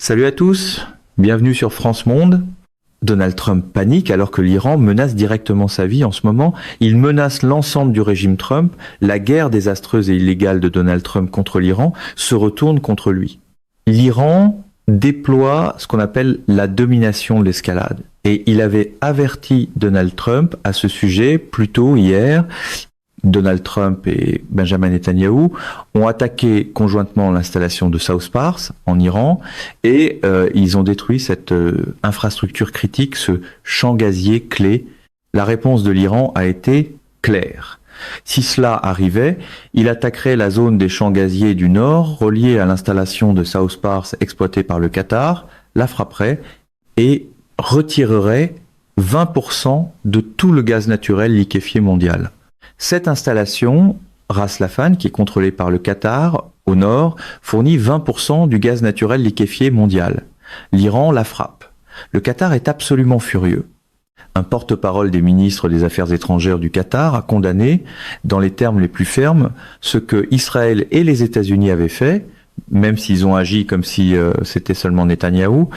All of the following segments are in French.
Salut à tous, bienvenue sur France Monde. Donald Trump panique alors que l'Iran menace directement sa vie en ce moment. Il menace l'ensemble du régime Trump. La guerre désastreuse et illégale de Donald Trump contre l'Iran se retourne contre lui. L'Iran déploie ce qu'on appelle la domination de l'escalade. Et il avait averti Donald Trump à ce sujet plus tôt hier. Donald Trump et Benjamin Netanyahou ont attaqué conjointement l'installation de South Pars en Iran et ils ont détruit cette infrastructure critique, ce champ gazier clé. La réponse de l'Iran a été claire. Si cela arrivait, il attaquerait la zone des champs gaziers du nord reliée à l'installation de South Pars exploitée par le Qatar, la frapperait et retirerait 20% de tout le gaz naturel liquéfié mondial. Cette installation, Ras Laffan, qui est contrôlée par le Qatar, au nord, fournit 20% du gaz naturel liquéfié mondial. L'Iran la frappe. Le Qatar est absolument furieux. Un porte-parole des ministres des Affaires étrangères du Qatar a condamné, dans les termes les plus fermes, ce que Israël et les États-Unis avaient fait, même s'ils ont agi comme si c'était seulement Netanyahou.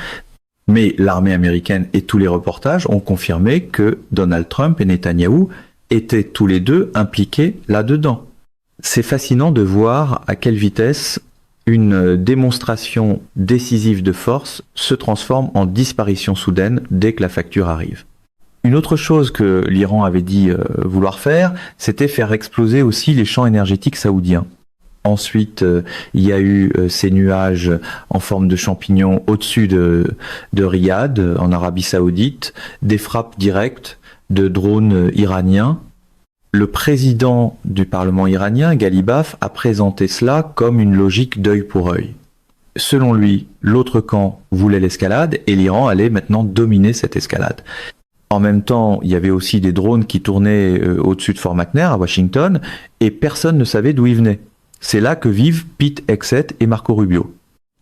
Mais l'armée américaine et tous les reportages ont confirmé que Donald Trump et Netanyahou étaient tous les deux impliqués là-dedans. C'est fascinant de voir à quelle vitesse une démonstration décisive de force se transforme en disparition soudaine dès que la facture arrive. Une autre chose que l'Iran avait dit vouloir faire, c'était faire exploser aussi les champs énergétiques saoudiens. Ensuite, il y a eu ces nuages en forme de champignons au-dessus de Riyad, en Arabie Saoudite, des frappes directes de drones iraniens. Le président du Parlement iranien, Ghalibaf, a présenté cela comme une logique d'œil pour œil. Selon lui, l'autre camp voulait l'escalade et l'Iran allait maintenant dominer cette escalade. En même temps, il y avait aussi des drones qui tournaient au-dessus de Fort McNair à Washington et personne ne savait d'où ils venaient. C'est là que vivent Pete Hegseth et Marco Rubio.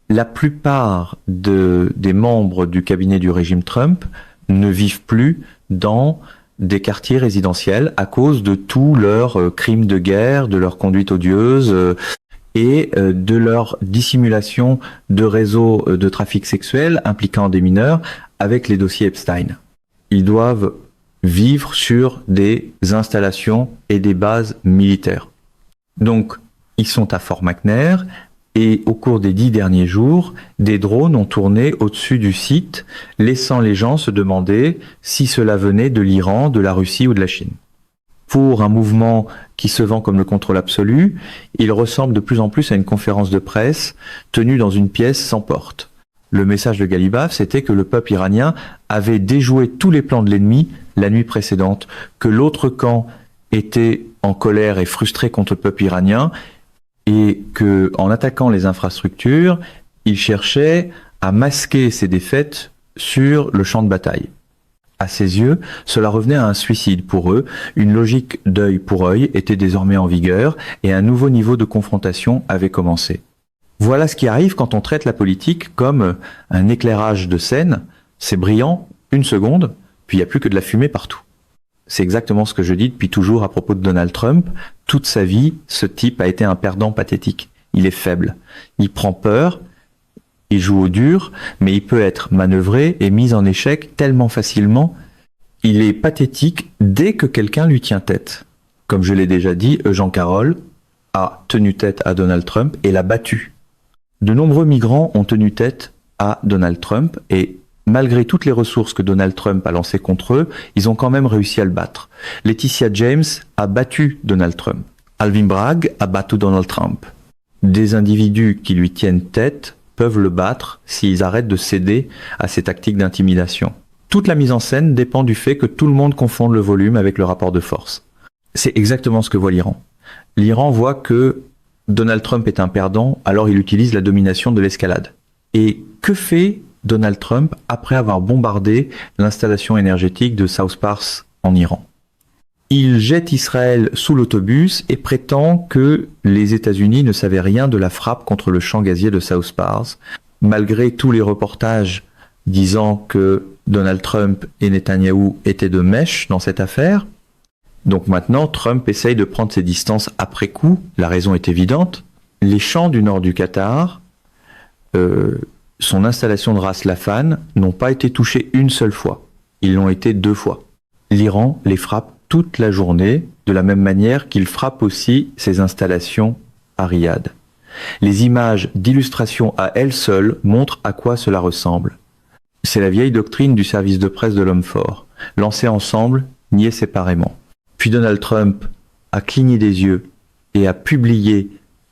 La plupart des membres du cabinet du régime Trump ne vivent plus dans des quartiers résidentiels à cause de tous leurs crimes de guerre, de leur conduite odieuse et de leur dissimulation de réseaux de trafic sexuel impliquant des mineurs avec les dossiers Epstein. Ils doivent vivre sur des installations et des bases militaires. Donc, ils sont à Fort McNair et au cours des 10 derniers jours, des drones ont tourné au-dessus du site, laissant les gens se demander si cela venait de l'Iran, de la Russie ou de la Chine. Pour un mouvement qui se vend comme le contrôle absolu, il ressemble de plus en plus à une conférence de presse tenue dans une pièce sans porte. Le message de Ghalibaf, c'était que le peuple iranien avait déjoué tous les plans de l'ennemi la nuit précédente, que l'autre camp était en colère et frustré contre le peuple iranien, et que, en attaquant les infrastructures, il cherchait à masquer ses défaites sur le champ de bataille. À ses yeux, cela revenait à un suicide pour eux, une logique d'œil pour œil était désormais en vigueur et un nouveau niveau de confrontation avait commencé. Voilà ce qui arrive quand on traite la politique comme un éclairage de scène, c'est brillant, une seconde, puis il n'y a plus que de la fumée partout. C'est exactement ce que je dis depuis toujours à propos de Donald Trump. Toute sa vie, ce type a été un perdant pathétique. Il est faible. Il prend peur, il joue au dur, mais il peut être manœuvré et mis en échec tellement facilement. Il est pathétique dès que quelqu'un lui tient tête. Comme je l'ai déjà dit, Jean Carroll a tenu tête à Donald Trump et l'a battu. De nombreux migrants ont tenu tête à Donald Trump et malgré toutes les ressources que Donald Trump a lancées contre eux, ils ont quand même réussi à le battre. Laetitia James a battu Donald Trump. Alvin Bragg a battu Donald Trump. Des individus qui lui tiennent tête peuvent le battre s'ils arrêtent de céder à ces tactiques d'intimidation. Toute la mise en scène dépend du fait que tout le monde confonde le volume avec le rapport de force. C'est exactement ce que voit l'Iran. L'Iran voit que Donald Trump est un perdant, alors il utilise la domination de l'escalade. Et que fait Donald Trump après avoir bombardé l'installation énergétique de South Pars en Iran? Il jette Israël sous l'autobus et prétend que les États-Unis ne savaient rien de la frappe contre le champ gazier de South Pars, malgré tous les reportages disant que Donald Trump et Netanyahou étaient de mèche dans cette affaire. Donc maintenant, Trump essaye de prendre ses distances après coup. La raison est évidente. Les champs du nord du Qatar son installation de Ras Laffan n'ont pas été touchées une seule fois. Ils l'ont été 2 fois. L'Iran les frappe toute la journée, de la même manière qu'il frappe aussi ses installations à Riyad. Les images d'illustration à elles seules montrent à quoi cela ressemble. C'est la vieille doctrine du service de presse de l'homme fort. Lancer ensemble, nier séparément. Puis Donald Trump a cligné des yeux et a publié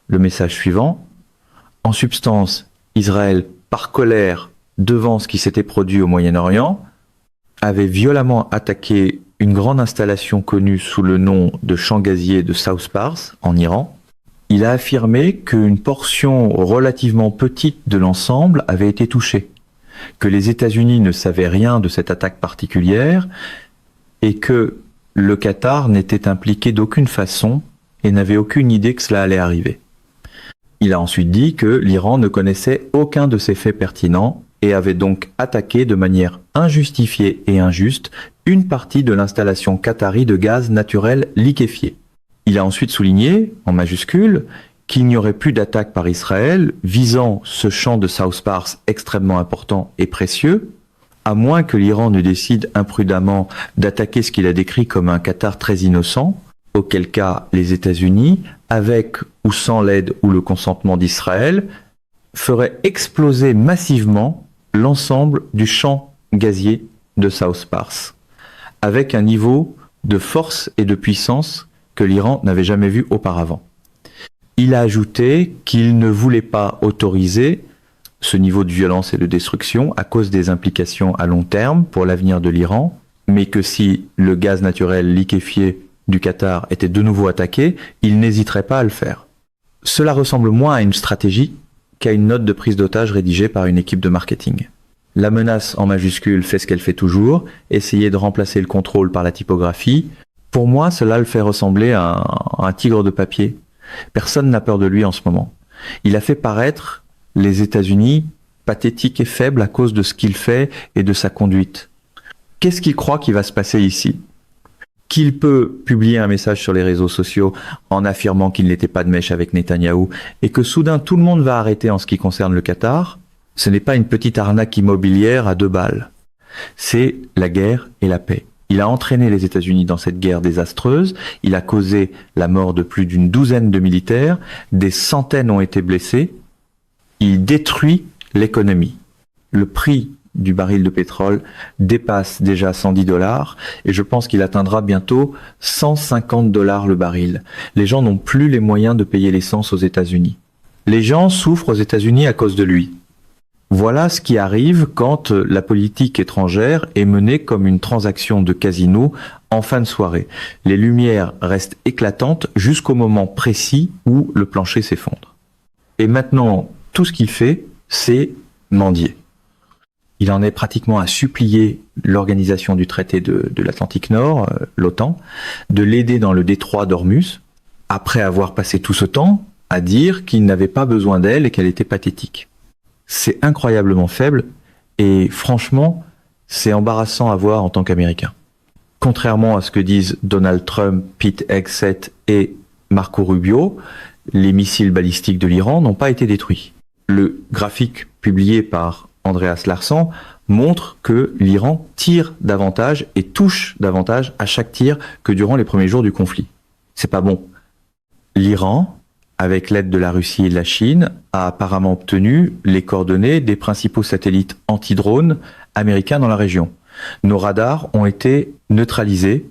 le message suivant. En substance, Israël, par colère devant ce qui s'était produit au Moyen-Orient, avait violemment attaqué une grande installation connue sous le nom de champ gazier de South Pars, en Iran. Il a affirmé qu'une portion relativement petite de l'ensemble avait été touchée, que les États-Unis ne savaient rien de cette attaque particulière et que le Qatar n'était impliqué d'aucune façon et n'avait aucune idée que cela allait arriver. Il a ensuite dit que l'Iran ne connaissait aucun de ces faits pertinents et avait donc attaqué de manière injustifiée et injuste une partie de l'installation qatari de gaz naturel liquéfié. Il a ensuite souligné, en majuscule, qu'il n'y aurait plus d'attaque par Israël visant ce champ de South Pars extrêmement important et précieux, à moins que l'Iran ne décide imprudemment d'attaquer ce qu'il a décrit comme un Qatar très innocent, auquel cas les États-Unis, avec ou sans l'aide ou le consentement d'Israël, feraient exploser massivement l'ensemble du champ gazier de South Pars, avec un niveau de force et de puissance que l'Iran n'avait jamais vu auparavant. Il a ajouté qu'il ne voulait pas autoriser ce niveau de violence et de destruction à cause des implications à long terme pour l'avenir de l'Iran, mais que si le gaz naturel liquéfié du Qatar était de nouveau attaqué, il n'hésiterait pas à le faire. Cela ressemble moins à une stratégie qu'à une note de prise d'otage rédigée par une équipe de marketing. La menace en majuscule fait ce qu'elle fait toujours, essayer de remplacer le contrôle par la typographie. Pour moi, cela le fait ressembler à un tigre de papier. Personne n'a peur de lui en ce moment. Il a fait paraître les États-Unis pathétiques et faibles à cause de ce qu'il fait et de sa conduite. Qu'est-ce qu'il croit qui va se passer ici ? Qu'il peut publier un message sur les réseaux sociaux en affirmant qu'il n'était pas de mèche avec Netanyahou et que soudain tout le monde va arrêter en ce qui concerne le Qatar, ce n'est pas une petite arnaque immobilière à 2 balles. C'est la guerre et la paix. Il a entraîné les États-Unis dans cette guerre désastreuse, il a causé la mort de plus d'une douzaine de militaires, des centaines ont été blessés, il détruit l'économie. Le prix du baril de pétrole dépasse déjà $110 et je pense qu'il atteindra bientôt $150 le baril. Les gens n'ont plus les moyens de payer l'essence aux États-Unis. Les gens souffrent aux États-Unis à cause de lui. Voilà ce qui arrive quand la politique étrangère est menée comme une transaction de casino en fin de soirée. Les lumières restent éclatantes jusqu'au moment précis où le plancher s'effondre. Et maintenant, tout ce qu'il fait, c'est mendier. Il en est pratiquement à supplier l'organisation du traité de l'Atlantique Nord, l'OTAN, de l'aider dans le détroit d'Ormuz, après avoir passé tout ce temps à dire qu'il n'avait pas besoin d'elle et qu'elle était pathétique. C'est incroyablement faible et franchement, c'est embarrassant à voir en tant qu'Américain. Contrairement à ce que disent Donald Trump, Pete Hegseth et Marco Rubio, les missiles balistiques de l'Iran n'ont pas été détruits. Le graphique publié par Andreas Larsson montre que l'Iran tire davantage et touche davantage à chaque tir que durant les premiers jours du conflit. C'est pas bon. L'Iran, avec l'aide de la Russie et de la Chine, a apparemment obtenu les coordonnées des principaux satellites anti-drones américains dans la région. Nos radars ont été neutralisés,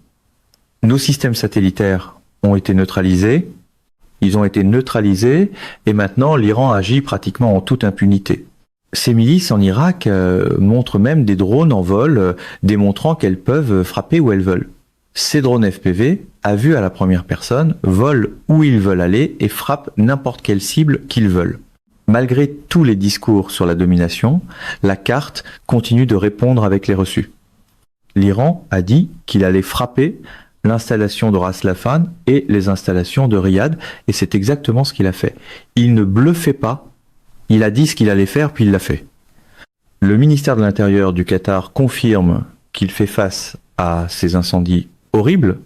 nos systèmes satellitaires ont été neutralisés, ils ont été neutralisés et maintenant l'Iran agit pratiquement en toute impunité. Ces milices en Irak montrent même des drones en vol démontrant qu'elles peuvent frapper où elles veulent. Ces drones FPV, à vue à la première personne, volent où ils veulent aller et frappent n'importe quelle cible qu'ils veulent. Malgré tous les discours sur la domination, la carte continue de répondre avec les reçus. L'Iran a dit qu'il allait frapper l'installation de Ras Laffan et les installations de Riyad, et c'est exactement ce qu'il a fait. Il ne bluffait pas, il a dit ce qu'il allait faire, puis il l'a fait. Le ministère de l'Intérieur du Qatar confirme qu'il fait face à ces incendies horribles.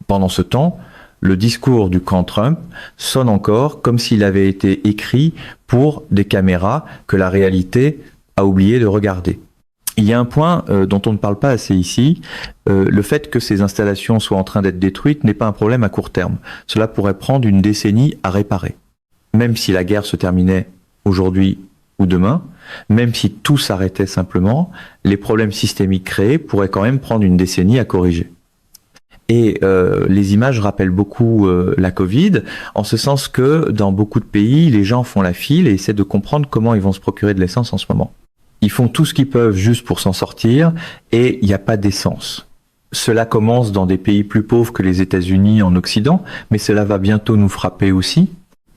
Pendant ce temps, le discours du camp Trump sonne encore comme s'il avait été écrit pour des caméras que la réalité a oublié de regarder. Il y a un point dont on ne parle pas assez ici. Le fait que ces installations soient en train d'être détruites n'est pas un problème à court terme. Cela pourrait prendre une décennie à réparer. Même si la guerre se terminait aujourd'hui ou demain, même si tout s'arrêtait simplement, les problèmes systémiques créés pourraient quand même prendre une décennie à corriger. Et les images rappellent beaucoup la Covid, en ce sens que dans beaucoup de pays, les gens font la file et essaient de comprendre comment ils vont se procurer de l'essence en ce moment. Ils font tout ce qu'ils peuvent juste pour s'en sortir et il n'y a pas d'essence. Cela commence dans des pays plus pauvres que les États-Unis en Occident, mais cela va bientôt nous frapper aussi.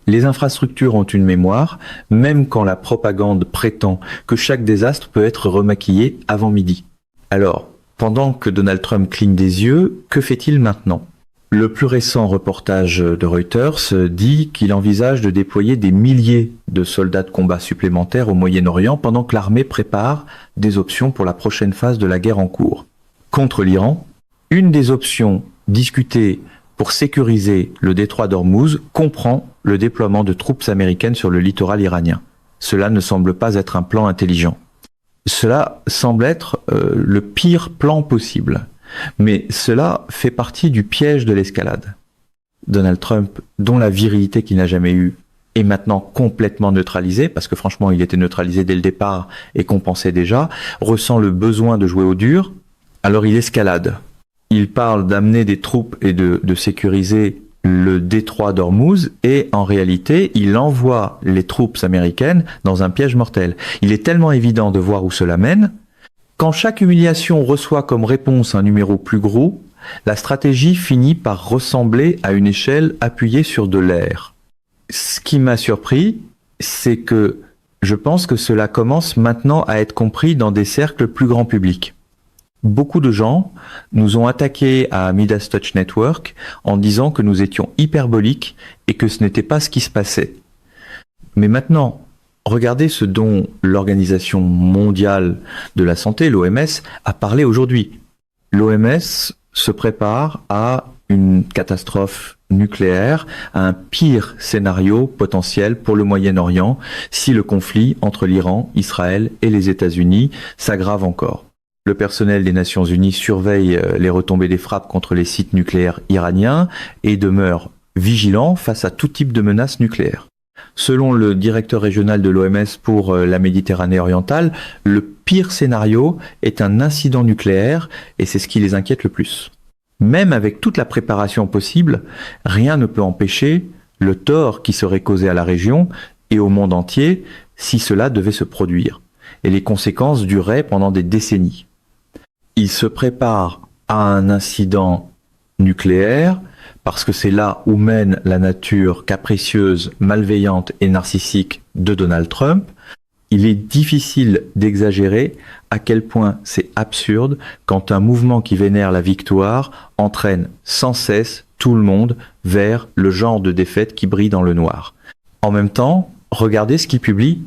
Les infrastructures ont une mémoire, même quand la propagande prétend que chaque désastre peut être remaquillé avant midi. Alors, pendant que Donald Trump cligne des yeux, que fait-il maintenant ? Le plus récent reportage de Reuters dit qu'il envisage de déployer des milliers de soldats de combat supplémentaires au Moyen-Orient pendant que l'armée prépare des options pour la prochaine phase de la guerre en cours. Contre l'Iran, une des options discutées pour sécuriser le détroit d'Ormuz comprend le déploiement de troupes américaines sur le littoral iranien. Cela ne semble pas être un plan intelligent. Cela semble être le pire plan possible. Mais cela fait partie du piège de l'escalade. Donald Trump, dont la virilité qu'il n'a jamais eue, est maintenant complètement neutralisée, parce que franchement il était neutralisé dès le départ et qu'on pensait déjà, ressent le besoin de jouer au dur, alors il escalade. Il parle d'amener des troupes et de sécuriser le détroit d'Ormuz, et en réalité, il envoie les troupes américaines dans un piège mortel. Il est tellement évident de voir où cela mène. Quand chaque humiliation reçoit comme réponse un numéro plus gros, la stratégie finit par ressembler à une échelle appuyée sur de l'air. Ce qui m'a surpris, c'est que je pense que cela commence maintenant à être compris dans des cercles plus grand public. Beaucoup de gens nous ont attaqués à Midas Touch Network en disant que nous étions hyperboliques et que ce n'était pas ce qui se passait. Mais maintenant, regardez ce dont l'Organisation mondiale de la santé, l'OMS, a parlé aujourd'hui. L'OMS se prépare à une catastrophe nucléaire, à un pire scénario potentiel pour le Moyen-Orient si le conflit entre l'Iran, Israël et les États-Unis s'aggrave encore. Le personnel des Nations Unies surveille les retombées des frappes contre les sites nucléaires iraniens et demeure vigilant face à tout type de menaces nucléaires. Selon le directeur régional de l'OMS pour la Méditerranée orientale, le pire scénario est un incident nucléaire et c'est ce qui les inquiète le plus. Même avec toute la préparation possible, rien ne peut empêcher le tort qui serait causé à la région et au monde entier si cela devait se produire. Et les conséquences dureraient pendant des décennies. Il se prépare à un incident nucléaire parce que c'est là où mène la nature capricieuse, malveillante et narcissique de Donald Trump. Il est difficile d'exagérer à quel point c'est absurde quand un mouvement qui vénère la victoire entraîne sans cesse tout le monde vers le genre de défaite qui brille dans le noir. En même temps, regardez ce qu'il publie.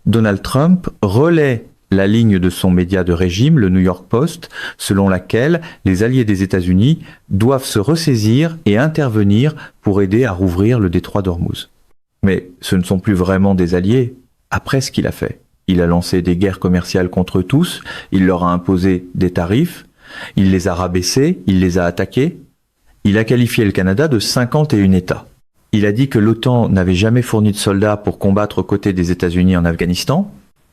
Donald Trump relaie la ligne de son média de régime, le New York Post, selon laquelle les alliés des États-Unis doivent se ressaisir et intervenir pour aider à rouvrir le détroit d'Ormuz. Mais ce ne sont plus vraiment des alliés. Après ce qu'il a fait, il a lancé des guerres commerciales contre tous, il leur a imposé des tarifs, il les a rabaissés, il les a attaqués, il a qualifié le Canada de 51 États. Il a dit que l'OTAN n'avait jamais fourni de soldats pour combattre aux côtés des États-Unis en Afghanistan,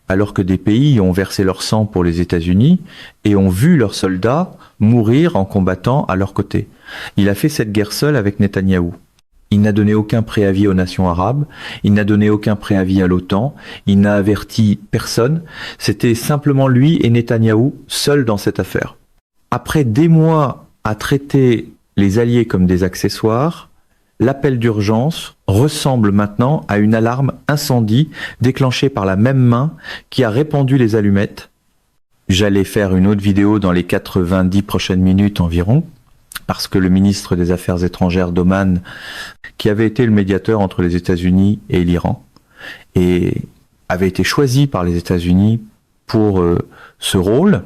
alors que des pays ont versé leur sang pour les États-Unis et ont vu leurs soldats mourir en combattant à leur côté. Il a fait cette guerre seul avec Netanyahou. Il n'a donné aucun préavis aux nations arabes, il n'a donné aucun préavis à l'OTAN, il n'a averti personne. C'était simplement lui et Netanyahou seuls dans cette affaire. Après des mois à traiter les alliés comme des accessoires, l'appel d'urgence ressemble maintenant à une alarme incendie déclenchée par la même main qui a répandu les allumettes. J'allais faire une autre vidéo dans les 90 prochaines minutes environ, parce que le ministre des Affaires étrangères d'Oman, qui avait été le médiateur entre les États-Unis et l'Iran, et avait été choisi par les États-Unis pour ce rôle,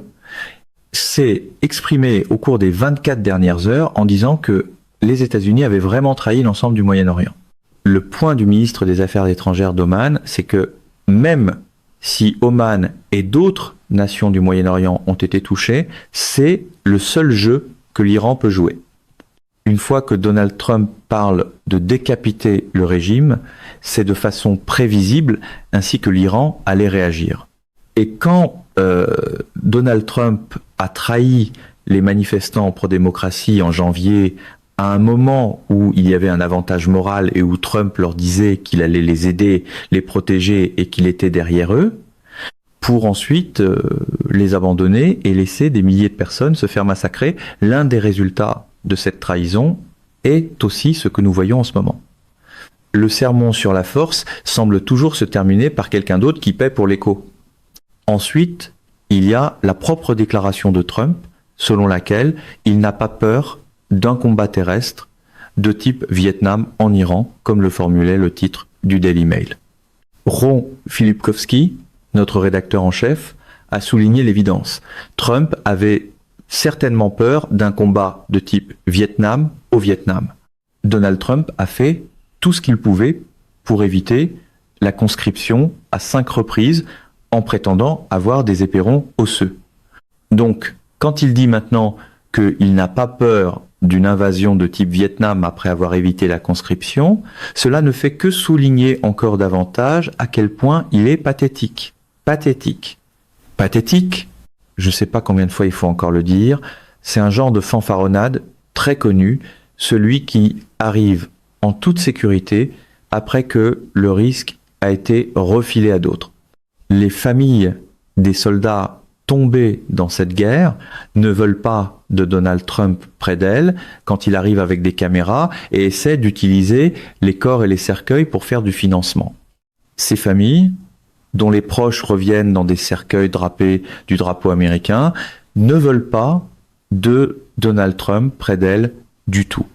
s'est exprimé au cours des 24 dernières heures en disant que les États-Unis avaient vraiment trahi l'ensemble du Moyen-Orient. Le point du ministre des Affaires étrangères d'Oman, c'est que même si Oman et d'autres nations du Moyen-Orient ont été touchées, c'est le seul jeu que l'Iran peut jouer. Une fois que Donald Trump parle de décapiter le régime, c'est de façon prévisible, ainsi que l'Iran allait réagir. Et quand Donald Trump a trahi les manifestants pro-démocratie en janvier, à un moment où il y avait un avantage moral et où Trump leur disait qu'il allait les aider, les protéger et qu'il était derrière eux, pour ensuite les abandonner et laisser des milliers de personnes se faire massacrer, l'un des résultats de cette trahison est aussi ce que nous voyons en ce moment. Le sermon sur la force semble toujours se terminer par quelqu'un d'autre qui paie pour l'écho. Ensuite, il y a la propre déclaration de Trump, selon laquelle il n'a pas peur d'un combat terrestre de type Vietnam en Iran, comme le formulait le titre du Daily Mail. Ron Filipkowski, notre rédacteur en chef, a souligné l'évidence. Trump avait certainement peur d'un combat de type Vietnam au Vietnam. Donald Trump a fait tout ce qu'il pouvait pour éviter la conscription à 5 reprises en prétendant avoir des éperons osseux. Donc, quand il dit maintenant qu'il n'a pas peur d'une invasion de type Vietnam après avoir évité la conscription, cela ne fait que souligner encore davantage à quel point il est pathétique. Pathétique. Pathétique, je ne sais pas combien de fois il faut encore le dire, c'est un genre de fanfaronnade très connu, celui qui arrive en toute sécurité après que le risque a été refilé à d'autres. Les familles des soldats tombés dans cette guerre ne veulent pas de Donald Trump près d'elles quand il arrive avec des caméras et essaie d'utiliser les corps et les cercueils pour faire du financement. Ces familles, dont les proches reviennent dans des cercueils drapés du drapeau américain, ne veulent pas de Donald Trump près d'elles du tout.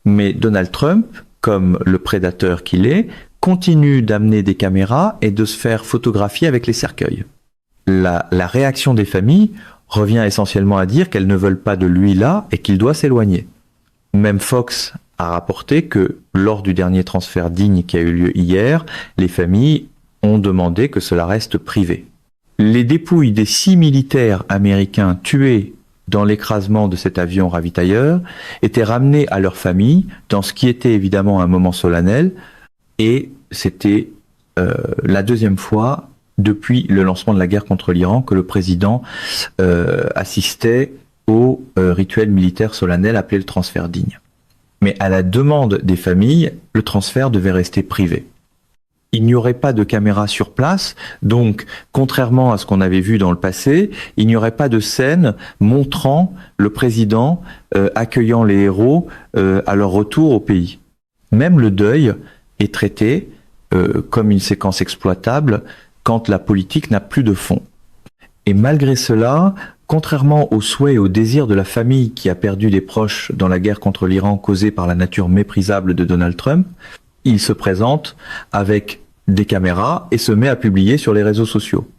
Mais Donald Trump, comme le prédateur qu'il est, continue d'amener des caméras et de se faire photographier avec les cercueils. La réaction des familles revient essentiellement à dire qu'elles ne veulent pas de lui là et qu'il doit s'éloigner. Même Fox a rapporté que lors du dernier transfert digne qui a eu lieu hier, les familles ont demandé que cela reste privé. Les dépouilles des 6 militaires américains tués dans l'écrasement de cet avion ravitailleur étaient ramenées à leur famille dans ce qui était évidemment un moment solennel, et c'était la deuxième fois depuis le lancement de la guerre contre l'Iran que le président assistait au rituel militaire solennel appelé le transfert digne. Mais à la demande des familles, le transfert devait rester privé. Il n'y aurait pas de caméra sur place, donc contrairement à ce qu'on avait vu dans le passé, il n'y aurait pas de scène montrant le président accueillant les héros à leur retour au pays. Même le deuil est traité comme une séquence exploitable quand la politique n'a plus de fond. Et malgré cela, contrairement aux souhaits et aux désirs de la famille qui a perdu des proches dans la guerre contre l'Iran causée par la nature méprisable de Donald Trump, il se présente avec des caméras et se met à publier sur les réseaux sociaux.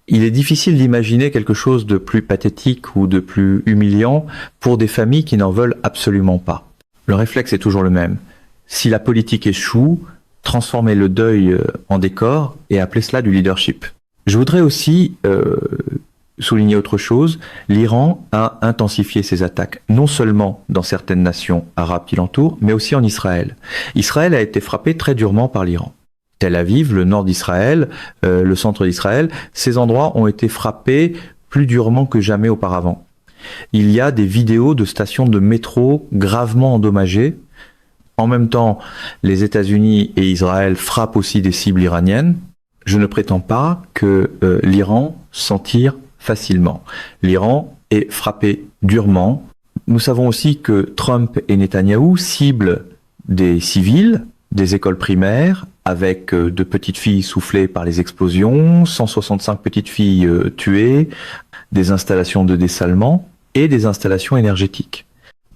Il est difficile d'imaginer quelque chose de plus pathétique ou de plus humiliant pour des familles qui n'en veulent absolument pas. Le réflexe est toujours le même. Si la politique échoue, transformer le deuil en décor et appeler cela du leadership. Je voudrais aussi souligner autre chose. L'Iran a intensifié ses attaques, non seulement dans certaines nations arabes qui l'entourent, mais aussi en Israël. Israël a été frappé très durement par l'Iran. Tel Aviv, le nord d'Israël, le centre d'Israël, ces endroits ont été frappés plus durement que jamais auparavant. Il y a des vidéos de stations de métro gravement endommagées. En même temps, les États-Unis et Israël frappent aussi des cibles iraniennes. Je ne prétends pas que l'Iran s'en tire facilement. L'Iran est frappé durement. Nous savons aussi que Trump et Netanyahou ciblent des civils, des écoles primaires, avec de petites filles soufflées par les explosions, 165 petites filles tuées, des installations de dessalement et des installations énergétiques.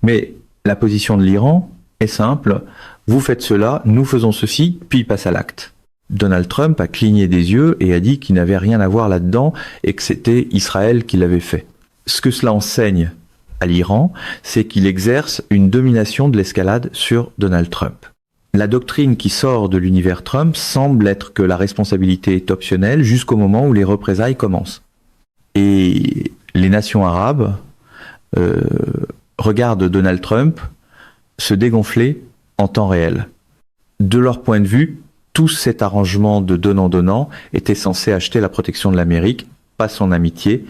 Mais la position de l'Iran est simple, vous faites cela, nous faisons ceci, puis il passe à l'acte. Donald Trump a cligné des yeux et a dit qu'il n'avait rien à voir là-dedans et que c'était Israël qui l'avait fait. Ce que cela enseigne à l'Iran, c'est qu'il exerce une domination de l'escalade sur Donald Trump. La doctrine qui sort de l'univers Trump semble être que la responsabilité est optionnelle jusqu'au moment où les représailles commencent. Et les nations arabes regardent Donald Trump se dégonfler en temps réel. De leur point de vue, tout cet arrangement de donnant-donnant était censé acheter la protection de l'Amérique, pas son amitié,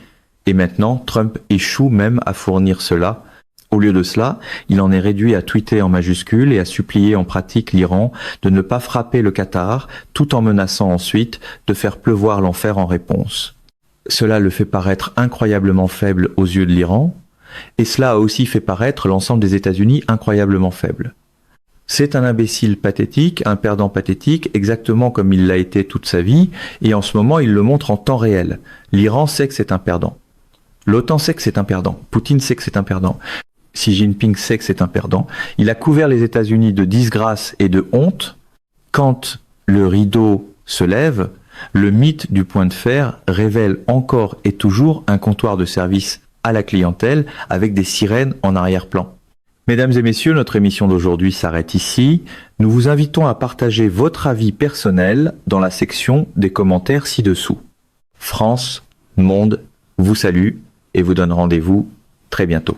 et maintenant Trump échoue même à fournir cela. Au lieu de cela, il en est réduit à tweeter en majuscule et à supplier en pratique l'Iran de ne pas frapper le Qatar, tout en menaçant ensuite de faire pleuvoir l'enfer en réponse. Cela le fait paraître incroyablement faible aux yeux de l'Iran, et cela a aussi fait paraître l'ensemble des États-Unis incroyablement faible. C'est un imbécile pathétique, un perdant pathétique, exactement comme il l'a été toute sa vie, et en ce moment il le montre en temps réel. L'Iran sait que c'est un perdant. L'OTAN sait que c'est un perdant. Poutine sait que c'est un perdant. Xi Jinping sait que c'est un perdant. Il a couvert les États-Unis de disgrâce et de honte. Quand le rideau se lève, le mythe du point de fer révèle encore et toujours un comptoir de service à la clientèle avec des sirènes en arrière-plan. Mesdames et messieurs, notre émission d'aujourd'hui s'arrête ici. Nous vous invitons à partager votre avis personnel dans la section des commentaires ci-dessous. France, Monde, vous salue et vous donne rendez-vous très bientôt.